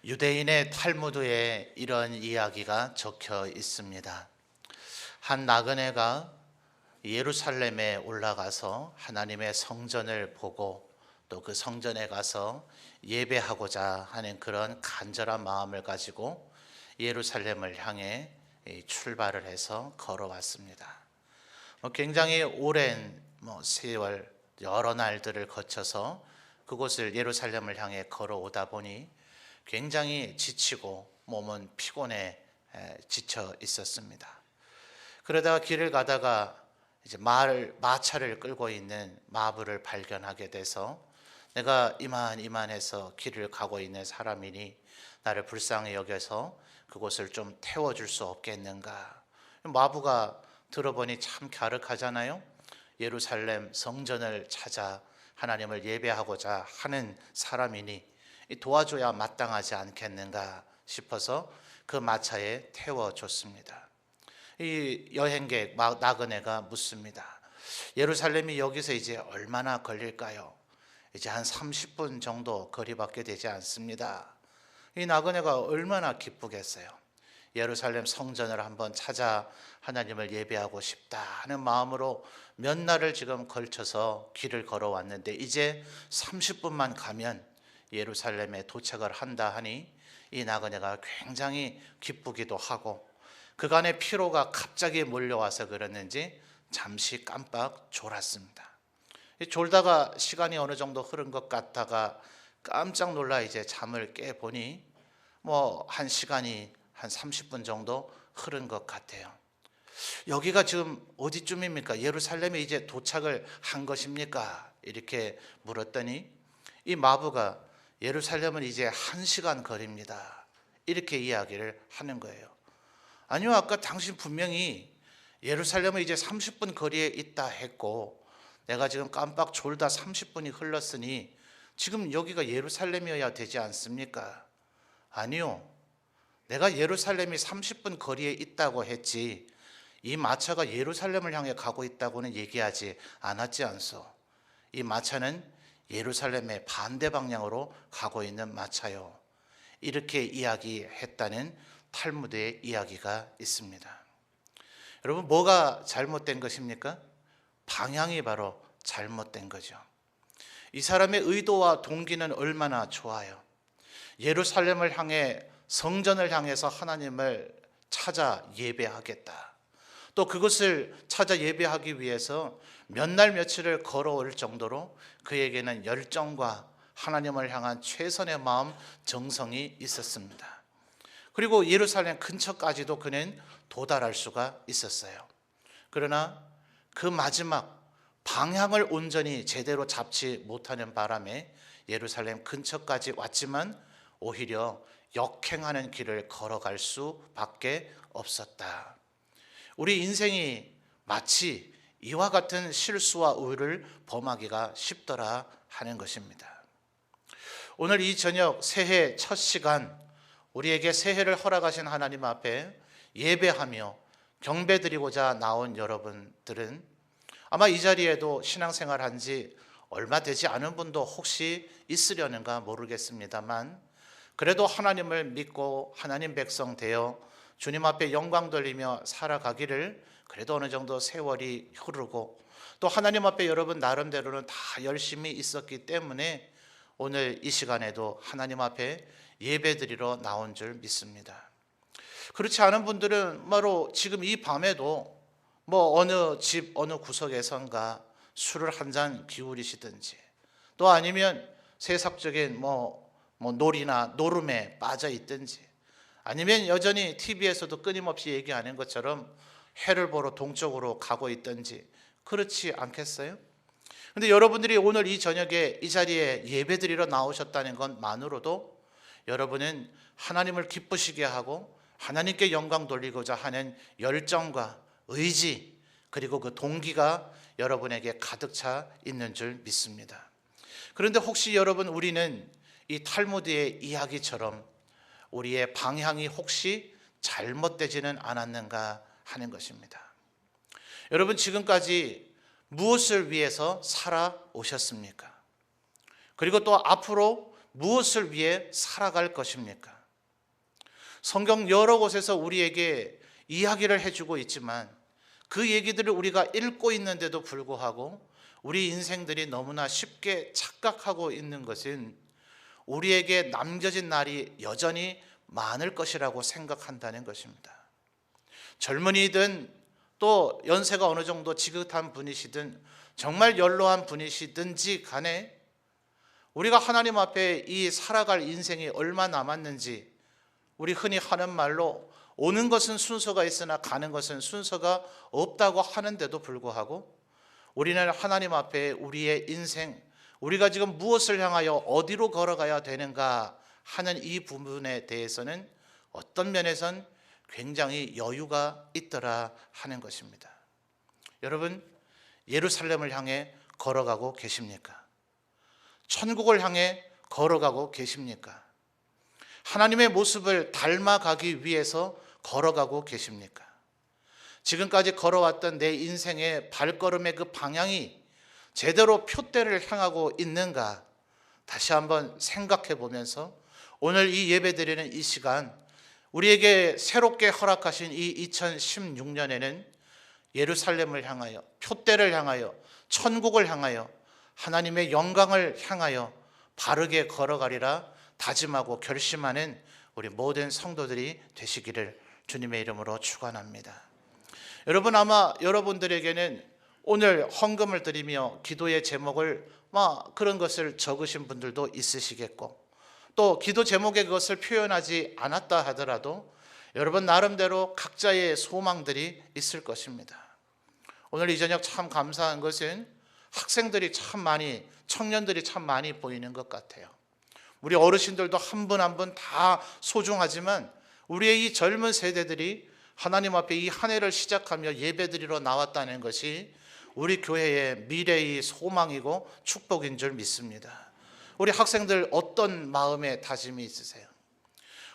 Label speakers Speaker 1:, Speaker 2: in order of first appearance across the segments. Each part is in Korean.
Speaker 1: 유대인의 탈무드에 이런 이야기가 적혀 있습니다. 한 나그네가 예루살렘에 올라가서 하나님의 성전을 보고 또 그 성전에 가서 예배하고자 하는 그런 간절한 마음을 가지고 예루살렘을 향해 출발을 해서 걸어왔습니다. 굉장히 오랜 세월, 여러 날들을 거쳐서 그곳을 예루살렘을 향해 걸어오다 보니 굉장히 지치고 몸은 피곤해 지쳐 있었습니다. 그러다가 길을 가다가 이제 마차를 끌고 있는 마부를 발견하게 돼서 내가 이만해서 길을 가고 있는 사람이니 나를 불쌍히 여겨서 그곳을 좀 태워줄 수 없겠는가. 마부가 들어보니 참 갸륵하잖아요. 예루살렘 성전을 찾아 하나님을 예배하고자 하는 사람이니 도와줘야 마땅하지 않겠는가 싶어서 그 마차에 태워줬습니다. 이 여행객 나그네가 묻습니다. 예루살렘이 여기서 이제 얼마나 걸릴까요? 이제 한 30분 정도 거리밖에 되지 않습니다. 이 나그네가 얼마나 기쁘겠어요. 예루살렘 성전을 한번 찾아 하나님을 예배하고 싶다 하는 마음으로 몇 날을 지금 걸쳐서 길을 걸어왔는데 이제 30분만 가면 예루살렘에 도착을 한다 하니 이 나그네가 굉장히 기쁘기도 하고 그간의 피로가 갑자기 몰려와서 그랬는지 잠시 깜빡 졸았습니다. 졸다가 시간이 어느 정도 흐른 것 같다가 깜짝 놀라 이제 잠을 깨보니 한 시간이 한 30분 정도 흐른 것 같아요. 여기가 지금 어디쯤입니까? 예루살렘에 이제 도착을 한 것입니까? 이렇게 물었더니 이 마부가 예루살렘은 이제 1시간 거리입니다. 이렇게 이야기를 하는 거예요. 아니요, 아까 당신 분명히 예루살렘은 이제 30분 거리에 있다 했고 내가 지금 깜빡 졸다 30분이 흘렀으니 지금 여기가 예루살렘이어야 되지 않습니까? 아니요, 내가 예루살렘이 30분 거리에 있다고 했지 이 마차가 예루살렘을 향해 가고 있다고는 얘기하지 않았지 않소. 이 마차는 예루살렘의 반대 방향으로 가고 있는 마차요. 이렇게 이야기했다는 탈무드의 이야기가 있습니다. 여러분, 뭐가 잘못된 것입니까? 방향이 바로 잘못된 거죠. 이 사람의 의도와 동기는 얼마나 좋아요. 예루살렘을 향해 성전을 향해서 하나님을 찾아 예배하겠다. 또 그것을 찾아 예배하기 위해서 몇 날 며칠을 걸어올 정도로 그에게는 열정과 하나님을 향한 최선의 마음, 정성이 있었습니다. 그리고 예루살렘 근처까지도 그는 도달할 수가 있었어요. 그러나 그 마지막 방향을 온전히 제대로 잡지 못하는 바람에 예루살렘 근처까지 왔지만 오히려 역행하는 길을 걸어갈 수밖에 없었다. 우리 인생이 마치 이와 같은 실수와 의를 범하기가 쉽더라 하는 것입니다. 오늘 이 저녁 새해 첫 시간 우리에게 새해를 허락하신 하나님 앞에 예배하며 경배드리고자 나온 여러분들은 아마 이 자리에도 신앙생활 한 지 얼마 되지 않은 분도 혹시 있으려는가 모르겠습니다만 그래도 하나님을 믿고 하나님 백성 되어 주님 앞에 영광 돌리며 살아가기를 그래도 어느 정도 세월이 흐르고 또 하나님 앞에 여러분 나름대로는 다 열심히 있었기 때문에 오늘 이 시간에도 하나님 앞에 예배드리러 나온 줄 믿습니다. 그렇지 않은 분들은 바로 지금 이 밤에도 어느 집 어느 구석에선가 술을 한 잔 기울이시든지 또 아니면 세상적인 놀이나 노름에 빠져 있든지 아니면 여전히 TV에서도 끊임없이 얘기하는 것처럼 해를 보러 동쪽으로 가고 있든지 그렇지 않겠어요? 그런데 여러분들이 오늘 이 저녁에 이 자리에 예배드리러 나오셨다는 것만으로도 여러분은 하나님을 기쁘시게 하고 하나님께 영광 돌리고자 하는 열정과 의지 그리고 그 동기가 여러분에게 가득 차 있는 줄 믿습니다. 그런데 혹시 여러분 우리는 이 탈무드의 이야기처럼 우리의 방향이 혹시 잘못되지는 않았는가 하는 것입니다. 여러분 지금까지 무엇을 위해서 살아오셨습니까? 그리고 또 앞으로 무엇을 위해 살아갈 것입니까? 성경 여러 곳에서 우리에게 이야기를 해주고 있지만 그 얘기들을 우리가 읽고 있는데도 불구하고 우리 인생들이 너무나 쉽게 착각하고 있는 것은 우리에게 남겨진 날이 여전히 많을 것이라고 생각한다는 것입니다. 젊은이든 또 연세가 어느 정도 지긋한 분이시든 정말 연로한 분이시든지 간에 우리가 하나님 앞에 이 살아갈 인생이 얼마 남았는지, 우리 흔히 하는 말로 오는 것은 순서가 있으나 가는 것은 순서가 없다고 하는데도 불구하고 우리는 하나님 앞에 우리의 인생, 우리가 지금 무엇을 향하여 어디로 걸어가야 되는가 하는 이 부분에 대해서는 어떤 면에선 굉장히 여유가 있더라 하는 것입니다. 여러분, 예루살렘을 향해 걸어가고 계십니까? 천국을 향해 걸어가고 계십니까? 하나님의 모습을 닮아가기 위해서 걸어가고 계십니까? 지금까지 걸어왔던 내 인생의 발걸음의 그 방향이 제대로 표대를 향하고 있는가 다시 한번 생각해 보면서 오늘 이 예배드리는 이 시간, 우리에게 새롭게 허락하신 이 2016년에는 예루살렘을 향하여, 표대를 향하여, 천국을 향하여, 하나님의 영광을 향하여 바르게 걸어가리라 다짐하고 결심하는 우리 모든 성도들이 되시기를 주님의 이름으로 축원합니다. 여러분, 아마 여러분들에게는 오늘 헌금을 드리며 기도의 제목을 그런 것을 적으신 분들도 있으시겠고, 또 기도 제목에 그것을 표현하지 않았다 하더라도 여러분 나름대로 각자의 소망들이 있을 것입니다. 오늘 이 저녁 참 감사한 것은 학생들이 참 많이, 청년들이 참 많이 보이는 것 같아요. 우리 어르신들도 한 분 한 분 다 소중하지만 우리의 이 젊은 세대들이 하나님 앞에 이 한 해를 시작하며 예배드리러 나왔다는 것이 우리 교회의 미래의 소망이고 축복인 줄 믿습니다. 우리 학생들 어떤 마음의 다짐이 있으세요?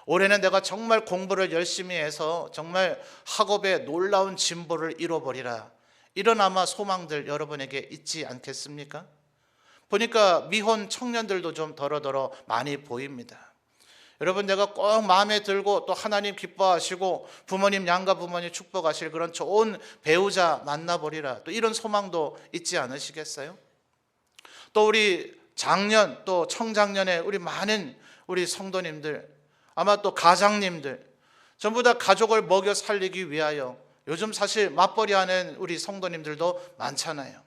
Speaker 1: 올해는 내가 정말 공부를 열심히 해서 정말 학업에 놀라운 진보를 이뤄버리라, 이런 아마 소망들 여러분에게 있지 않겠습니까? 보니까 미혼 청년들도 좀 더러더러 많이 보입니다. 여러분, 내가 꼭 마음에 들고 또 하나님 기뻐하시고 부모님, 양가 부모님 축복하실 그런 좋은 배우자 만나버리라, 또 이런 소망도 있지 않으시겠어요? 또 우리 작년 또 청작년에 우리 많은 우리 성도님들, 아마 또 가장님들 전부 다 가족을 먹여 살리기 위하여 요즘 사실 맞벌이하는 우리 성도님들도 많잖아요.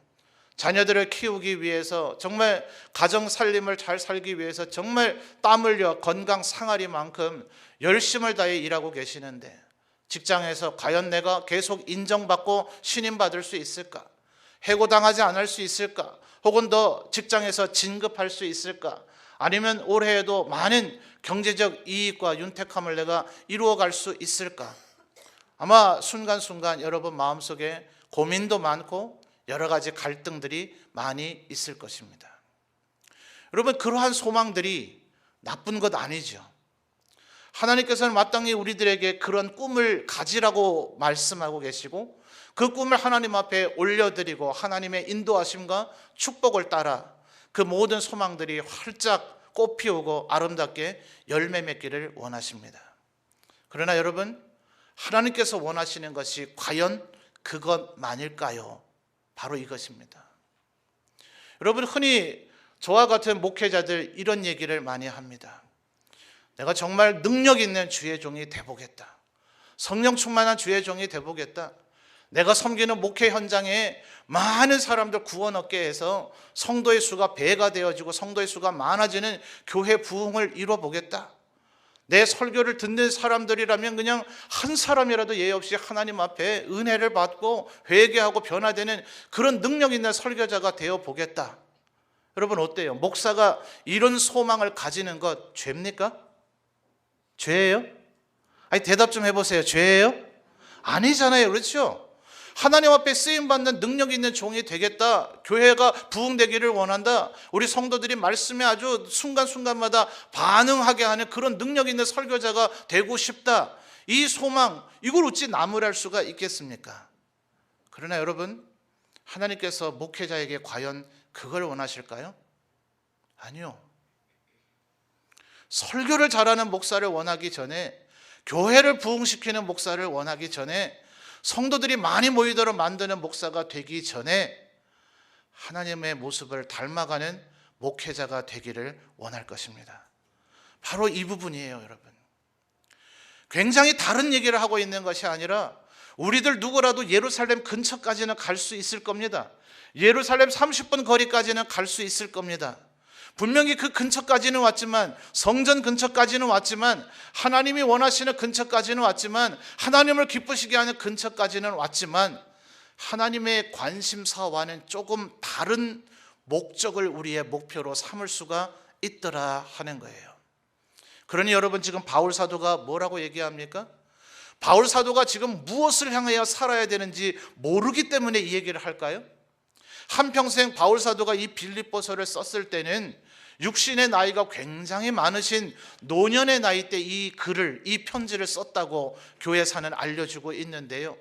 Speaker 1: 자녀들을 키우기 위해서 정말 가정 살림을 잘 살기 위해서 정말 땀 흘려 건강 상하리만큼 열심을 다해 일하고 계시는데 직장에서 과연 내가 계속 인정받고 신임받을 수 있을까? 해고당하지 않을 수 있을까? 혹은 더 직장에서 진급할 수 있을까? 아니면 올해에도 많은 경제적 이익과 윤택함을 내가 이루어갈 수 있을까? 아마 순간순간 여러분 마음속에 고민도 많고 여러 가지 갈등들이 많이 있을 것입니다. 여러분, 그러한 소망들이 나쁜 것 아니죠. 하나님께서는 마땅히 우리들에게 그런 꿈을 가지라고 말씀하고 계시고 그 꿈을 하나님 앞에 올려드리고 하나님의 인도하심과 축복을 따라 그 모든 소망들이 활짝 꽃피우고 아름답게 열매 맺기를 원하십니다. 그러나 여러분, 하나님께서 원하시는 것이 과연 그것만일까요? 바로 이것입니다. 여러분, 흔히 저와 같은 목회자들 이런 얘기를 많이 합니다. 내가 정말 능력 있는 주의 종이 돼보겠다. 성령 충만한 주의 종이 돼보겠다. 내가 섬기는 목회 현장에 많은 사람들 구원 얻게 해서 성도의 수가 배가 되어지고 성도의 수가 많아지는 교회 부흥을 이뤄보겠다. 내 설교를 듣는 사람들이라면 그냥 한 사람이라도 예외 없이 하나님 앞에 은혜를 받고 회개하고 변화되는 그런 능력 있는 설교자가 되어보겠다. 여러분, 어때요? 목사가 이런 소망을 가지는 것 죄입니까? 죄예요? 아니, 대답 좀 해보세요. 죄예요? 아니잖아요. 그렇죠? 하나님 앞에 쓰임받는 능력 있는 종이 되겠다. 교회가 부흥되기를 원한다. 우리 성도들이 말씀에 아주 순간순간마다 반응하게 하는 그런 능력 있는 설교자가 되고 싶다. 이 소망, 이걸 어찌 나무랄 수가 있겠습니까? 그러나 여러분, 하나님께서 목회자에게 과연 그걸 원하실까요? 아니요. 설교를 잘하는 목사를 원하기 전에, 교회를 부흥시키는 목사를 원하기 전에, 성도들이 많이 모이도록 만드는 목사가 되기 전에 하나님의 모습을 닮아가는 목회자가 되기를 원할 것입니다. 바로 이 부분이에요, 여러분. 굉장히 다른 얘기를 하고 있는 것이 아니라 우리들 누구라도 예루살렘 근처까지는 갈 수 있을 겁니다. 예루살렘 30분 거리까지는 갈 수 있을 겁니다. 분명히 그 근처까지는 왔지만, 성전 근처까지는 왔지만, 하나님이 원하시는 근처까지는 왔지만, 하나님을 기쁘시게 하는 근처까지는 왔지만, 하나님의 관심사와는 조금 다른 목적을 우리의 목표로 삼을 수가 있더라 하는 거예요. 그러니 여러분, 지금 바울 사도가 뭐라고 얘기합니까? 바울 사도가 지금 무엇을 향하여 살아야 되는지 모르기 때문에 이 얘기를 할까요? 한평생 바울 사도가 이 빌립보서를 썼을 때는 육신의 나이가 굉장히 많으신 노년의 나이 때 이 글을, 이 편지를 썼다고 교회사는 알려주고 있는데요.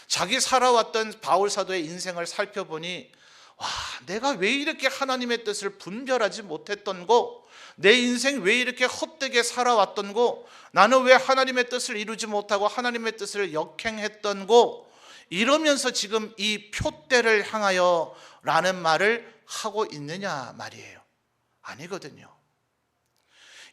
Speaker 1: 자기 살아왔던 바울 사도의 인생을 살펴보니, 와, 내가 왜 이렇게 하나님의 뜻을 분별하지 못했던 거, 내 인생 왜 이렇게 헛되게 살아왔던 거, 나는 왜 하나님의 뜻을 이루지 못하고 하나님의 뜻을 역행했던 거, 이러면서 지금 이 표대를 향하여 라는 말을 하고 있느냐 말이에요. 아니거든요.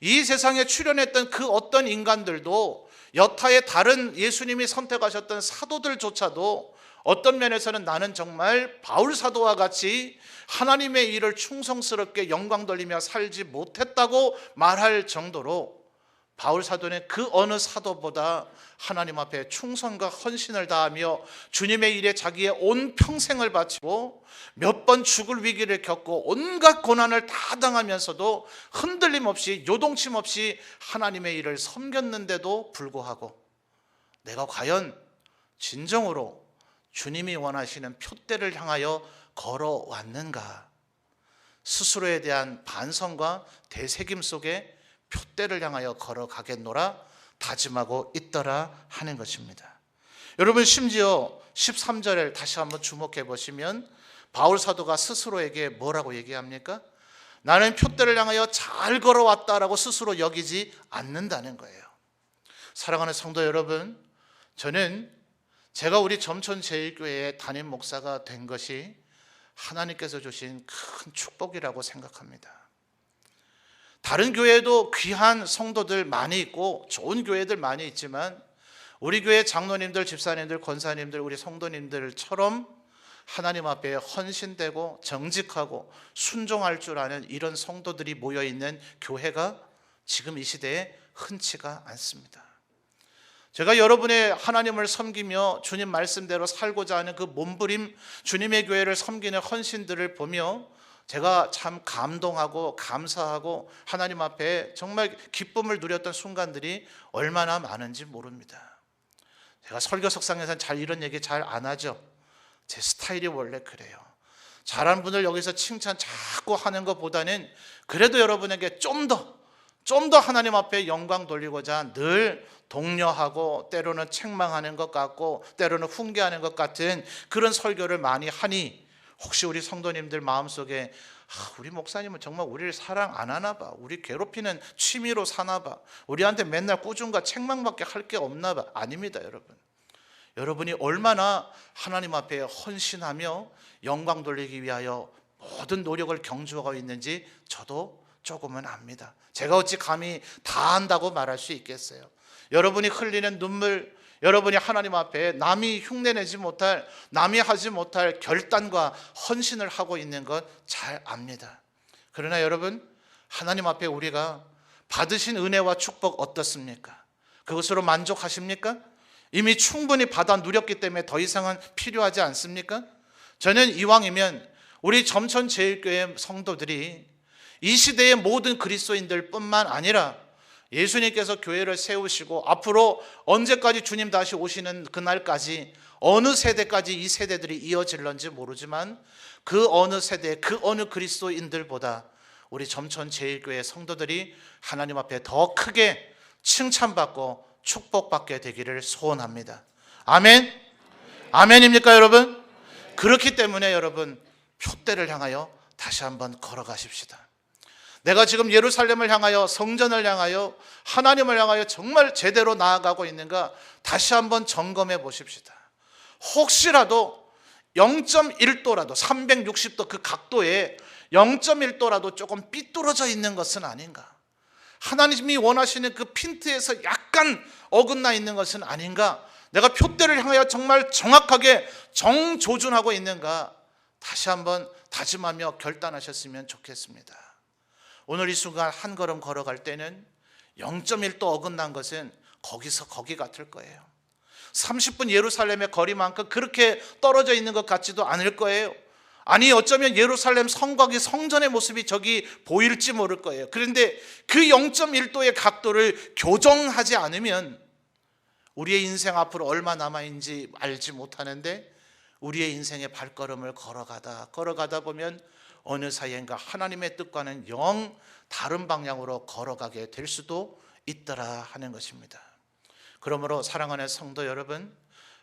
Speaker 1: 이 세상에 출현했던 그 어떤 인간들도, 여타의 다른 예수님이 선택하셨던 사도들조차도 어떤 면에서는 나는 정말 바울 사도와 같이 하나님의 일을 충성스럽게 영광 돌리며 살지 못했다고 말할 정도로, 바울 사도는 그 어느 사도보다 하나님 앞에 충성과 헌신을 다하며 주님의 일에 자기의 온 평생을 바치고 몇 번 죽을 위기를 겪고 온갖 고난을 다 당하면서도 흔들림 없이, 요동침 없이 하나님의 일을 섬겼는데도 불구하고 내가 과연 진정으로 주님이 원하시는 표대를 향하여 걸어왔는가? 스스로에 대한 반성과 되새김 속에 표대를 향하여 걸어가겠노라 다짐하고 있더라 하는 것입니다. 여러분, 심지어 13절을 다시 한번 주목해 보시면 바울 사도가 스스로에게 뭐라고 얘기합니까? 나는 표대를 향하여 잘 걸어왔다라고 스스로 여기지 않는다는 거예요. 사랑하는 성도 여러분, 저는 제가 우리 점촌제일교회의 담임 목사가 된 것이 하나님께서 주신 큰 축복이라고 생각합니다. 다른 교회도 귀한 성도들 많이 있고 좋은 교회들 많이 있지만, 우리 교회 장로님들, 집사님들, 권사님들, 우리 성도님들처럼 하나님 앞에 헌신되고 정직하고 순종할 줄 아는 이런 성도들이 모여있는 교회가 지금 이 시대에 흔치가 않습니다. 제가 여러분의 하나님을 섬기며 주님 말씀대로 살고자 하는 그 몸부림, 주님의 교회를 섬기는 헌신들을 보며 제가 참 감동하고 감사하고 하나님 앞에 정말 기쁨을 누렸던 순간들이 얼마나 많은지 모릅니다. 제가 설교석상에서는 잘 이런 얘기 잘 안 하죠. 제 스타일이 원래 그래요. 잘한 분을 여기서 칭찬 자꾸 하는 것보다는 그래도 여러분에게 좀 더 하나님 앞에 영광 돌리고자 늘 독려하고, 때로는 책망하는 것 같고, 때로는 훈계하는 것 같은 그런 설교를 많이 하니, 혹시 우리 성도님들 마음속에 우리 목사님은 정말 우리를 사랑 안 하나 봐, 우리 괴롭히는 취미로 사나 봐, 우리한테 맨날 꾸중과 책망밖에 할 게 없나 봐. 아닙니다, 여러분. 여러분이 얼마나 하나님 앞에 헌신하며 영광 돌리기 위하여 모든 노력을 경주하고 있는지 저도 조금은 압니다. 제가 어찌 감히 다 안다고 말할 수 있겠어요. 여러분이 흘리는 눈물, 여러분이 하나님 앞에 남이 흉내내지 못할, 남이 하지 못할 결단과 헌신을 하고 있는 것 잘 압니다. 그러나 여러분, 하나님 앞에 우리가 받으신 은혜와 축복 어떻습니까? 그것으로 만족하십니까? 이미 충분히 받아 누렸기 때문에 더 이상은 필요하지 않습니까? 저는 이왕이면 우리 점촌제일교회 성도들이 이 시대의 모든 그리스도인들 뿐만 아니라 예수님께서 교회를 세우시고 앞으로 언제까지 주님 다시 오시는 그날까지 어느 세대까지 이 세대들이 이어질런지 모르지만, 그 어느 세대, 그 어느 그리스도인들보다 우리 점촌제일교회 성도들이 하나님 앞에 더 크게 칭찬받고 축복받게 되기를 소원합니다. 아멘? 아멘입니까, 여러분? 그렇기 때문에 여러분, 표대를 향하여 다시 한번 걸어가십시다. 내가 지금 예루살렘을 향하여, 성전을 향하여, 하나님을 향하여 정말 제대로 나아가고 있는가 다시 한번 점검해 보십시다. 혹시라도 0.1도라도 360도 그 각도에 0.1도라도 조금 삐뚤어져 있는 것은 아닌가, 하나님이 원하시는 그 핀트에서 약간 어긋나 있는 것은 아닌가, 내가 표대를 향하여 정말 정확하게 정조준하고 있는가 다시 한번 다짐하며 결단하셨으면 좋겠습니다. 오늘 이 순간 한 걸음 걸어갈 때는 0.1도 어긋난 것은 거기서 거기 같을 거예요. 30분 예루살렘의 거리만큼 그렇게 떨어져 있는 것 같지도 않을 거예요. 아니, 어쩌면 예루살렘 성곽이, 성전의 모습이 저기 보일지 모를 거예요. 그런데 그 0.1도의 각도를 교정하지 않으면 우리의 인생 앞으로 얼마 남아있는지 알지 못하는데, 우리의 인생의 발걸음을 걸어가다 보면 어느 사이인가 하나님의 뜻과는 영 다른 방향으로 걸어가게 될 수도 있더라 하는 것입니다. 그러므로 사랑하는 성도 여러분,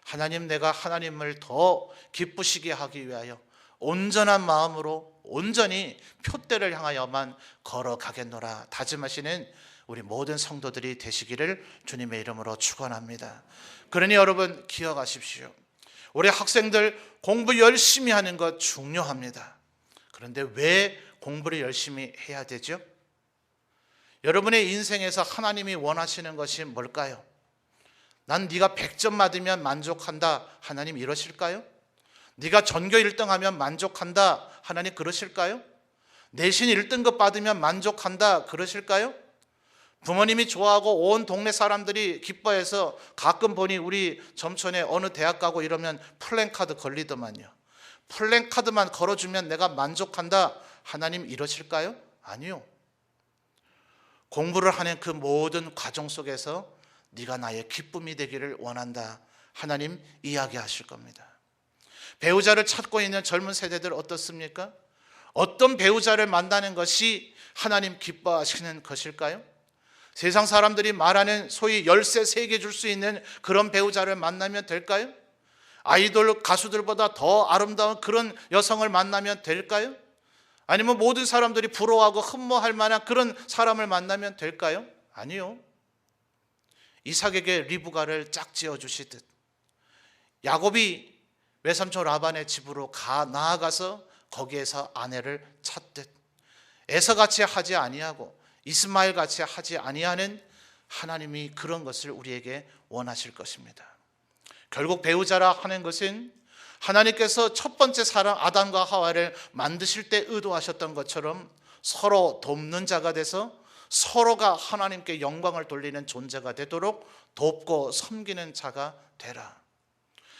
Speaker 1: 하나님, 내가 하나님을 더 기쁘시게 하기 위하여 온전한 마음으로 온전히 표대를 향하여만 걸어가겠노라 다짐하시는 우리 모든 성도들이 되시기를 주님의 이름으로 축원합니다. 그러니 여러분 기억하십시오. 우리 학생들 공부 열심히 하는 것 중요합니다. 그런데 왜 공부를 열심히 해야 되죠? 여러분의 인생에서 하나님이 원하시는 것이 뭘까요? 난 네가 100점 맞으면 만족한다, 하나님 이러실까요? 네가 전교 1등하면 만족한다, 하나님 그러실까요? 내신 1등급 받으면 만족한다, 그러실까요? 부모님이 좋아하고 온 동네 사람들이 기뻐해서 가끔 보니 우리 점촌에 어느 대학 가고 이러면 플랜카드 걸리더만요. 플랜카드만 걸어주면 내가 만족한다, 하나님 이러실까요? 아니요. 공부를 하는 그 모든 과정 속에서 네가 나의 기쁨이 되기를 원한다, 하나님 이야기하실 겁니다. 배우자를 찾고 있는 젊은 세대들 어떻습니까? 어떤 배우자를 만나는 것이 하나님 기뻐하시는 것일까요? 세상 사람들이 말하는 소위 열쇠 3개 줄 수 있는 그런 배우자를 만나면 될까요? 아이돌 가수들보다 더 아름다운 그런 여성을 만나면 될까요? 아니면 모든 사람들이 부러워하고 흠모할 만한 그런 사람을 만나면 될까요? 아니요. 이삭에게 리브가를 짝지어 주시듯 야곱이 외삼촌 라반의 집으로 나아가서 거기에서 아내를 찾듯 에서같이 하지 아니하고 이스마엘같이 하지 아니하는 하나님이 그런 것을 우리에게 원하실 것입니다. 결국 배우자라 하는 것은 하나님께서 첫 번째 사람 아담과 하와를 만드실 때 의도하셨던 것처럼 서로 돕는 자가 돼서 서로가 하나님께 영광을 돌리는 존재가 되도록 돕고 섬기는 자가 되라.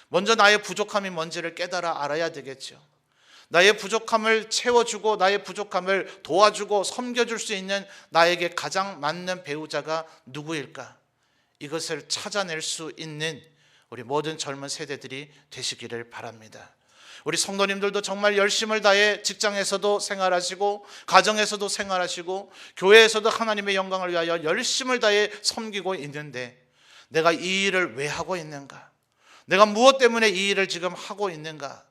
Speaker 1: 먼저 나의 부족함이 뭔지를 깨달아 알아야 되겠죠. 나의 부족함을 채워주고 나의 부족함을 도와주고 섬겨줄 수 있는 나에게 가장 맞는 배우자가 누구일까? 이것을 찾아낼 수 있는 우리 모든 젊은 세대들이 되시기를 바랍니다. 우리 성도님들도 정말 열심을 다해 직장에서도 생활하시고 가정에서도 생활하시고 교회에서도 하나님의 영광을 위하여 열심을 다해 섬기고 있는데 내가 이 일을 왜 하고 있는가? 내가 무엇 때문에 이 일을 지금 하고 있는가?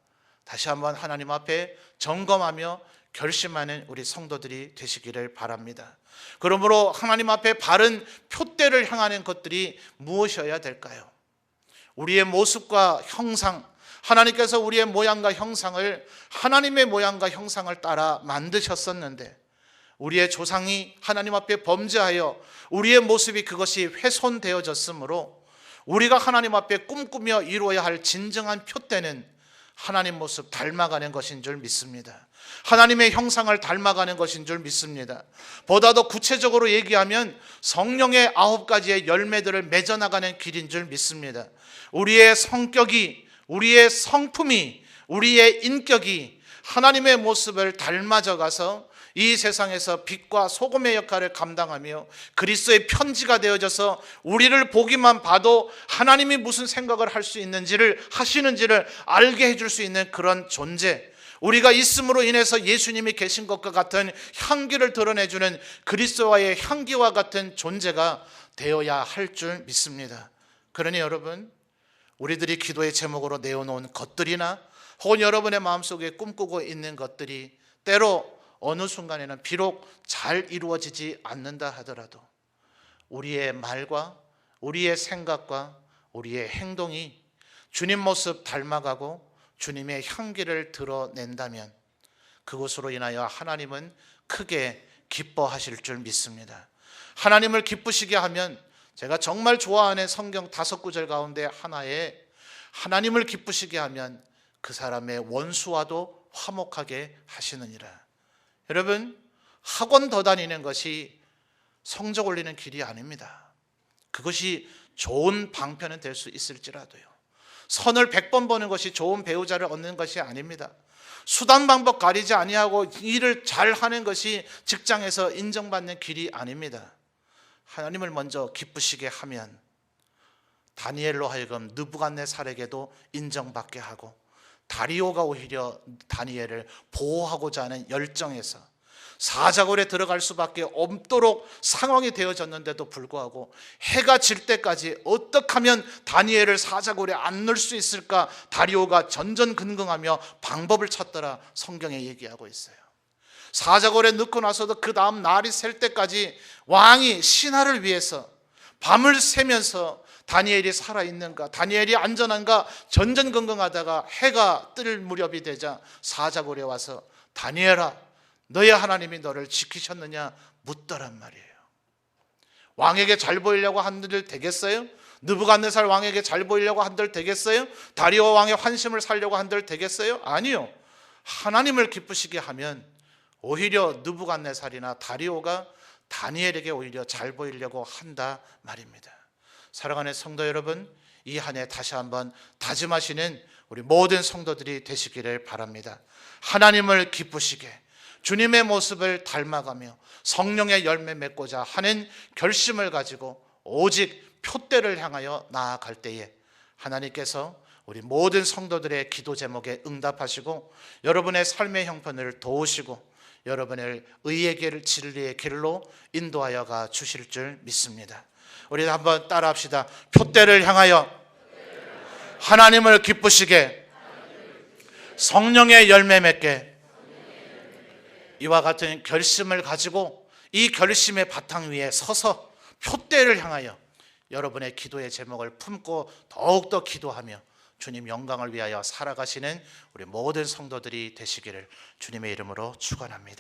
Speaker 1: 다시 한번 하나님 앞에 점검하며 결심하는 우리 성도들이 되시기를 바랍니다. 그러므로 하나님 앞에 바른 표대를 향하는 것들이 무엇이어야 될까요? 우리의 모습과 형상, 하나님께서 우리의 모양과 형상을 하나님의 모양과 형상을 따라 만드셨었는데 우리의 조상이 하나님 앞에 범죄하여 우리의 모습이 그것이 훼손되어졌으므로 우리가 하나님 앞에 꿈꾸며 이루어야 할 진정한 표대는 하나님 모습 닮아가는 것인 줄 믿습니다. 하나님의 형상을 닮아가는 것인 줄 믿습니다. 보다 더 구체적으로 얘기하면 성령의 9가지의 열매들을 맺어나가는 길인 줄 믿습니다. 우리의 성격이, 우리의 성품이, 우리의 인격이 하나님의 모습을 닮아져가서 이 세상에서 빛과 소금의 역할을 감당하며 그리스도의 편지가 되어져서 우리를 보기만 봐도 하나님이 무슨 생각을 할 수 있는지를 하시는지를 알게 해줄 수 있는 그런 존재, 우리가 있음으로 인해서 예수님이 계신 것과 같은 향기를 드러내주는 그리스도와의 향기와 같은 존재가 되어야 할 줄 믿습니다. 그러니 여러분, 우리들이 기도의 제목으로 내어놓은 것들이나 혹은 여러분의 마음속에 꿈꾸고 있는 것들이 때로 어느 순간에는 비록 잘 이루어지지 않는다 하더라도 우리의 말과 우리의 생각과 우리의 행동이 주님 모습 닮아가고 주님의 향기를 드러낸다면 그것으로 인하여 하나님은 크게 기뻐하실 줄 믿습니다. 하나님을 기쁘시게 하면 제가 정말 좋아하는 성경 5구절 가운데 하나에 하나님을 기쁘시게 하면 그 사람의 원수와도 화목하게 하시느니라. 여러분, 학원 더 다니는 것이 성적 올리는 길이 아닙니다. 그것이 좋은 방편은 될 수 있을지라도요. 선을 100번 보는 것이 좋은 배우자를 얻는 것이 아닙니다. 수단 방법 가리지 아니하고 일을 잘하는 것이 직장에서 인정받는 길이 아닙니다. 하나님을 먼저 기쁘시게 하면 다니엘로 하여금 느부갓네살에게도 인정받게 하고 다리오가 오히려 다니엘을 보호하고자 하는 열정에서 사자굴에 들어갈 수밖에 없도록 상황이 되어졌는데도 불구하고 해가 질 때까지 어떻게 하면 다니엘을 사자굴에 안 넣을 수 있을까 다리오가 전전긍긍하며 방법을 찾더라 성경에 얘기하고 있어요. 사자굴에 넣고 나서도 그 다음 날이 셀 때까지 왕이 신하를 위해서 밤을 새면서 다니엘이 살아있는가 다니엘이 안전한가 전전긍긍하다가 해가 뜰 무렵이 되자 사자굴에 와서 다니엘아 너의 하나님이 너를 지키셨느냐 묻더란 말이에요. 왕에게 잘 보이려고 한들 되겠어요? 느부갓네살 왕에게 잘 보이려고 한들 되겠어요? 다리오 왕의 환심을 살려고 한들 되겠어요? 아니요. 하나님을 기쁘시게 하면 오히려 느부갓네살이나 다리오가 다니엘에게 오히려 잘 보이려고 한다 말입니다. 사랑하는 성도 여러분, 이 한 해 다시 한번 다짐하시는 우리 모든 성도들이 되시기를 바랍니다. 하나님을 기쁘시게 주님의 모습을 닮아가며 성령의 열매 맺고자 하는 결심을 가지고 오직 표대를 향하여 나아갈 때에 하나님께서 우리 모든 성도들의 기도 제목에 응답하시고 여러분의 삶의 형편을 도우시고 여러분을 의의 길, 진리의 길로 인도하여 가 주실 줄 믿습니다. 우리 한번 따라합시다. 표대를 향하여 하나님을 기쁘시게 성령의 열매 맺게 이와 같은 결심을 가지고 이 결심의 바탕 위에 서서 표대를 향하여 여러분의 기도의 제목을 품고 더욱더 기도하며 주님 영광을 위하여 살아가시는 우리 모든 성도들이 되시기를 주님의 이름으로 축원합니다.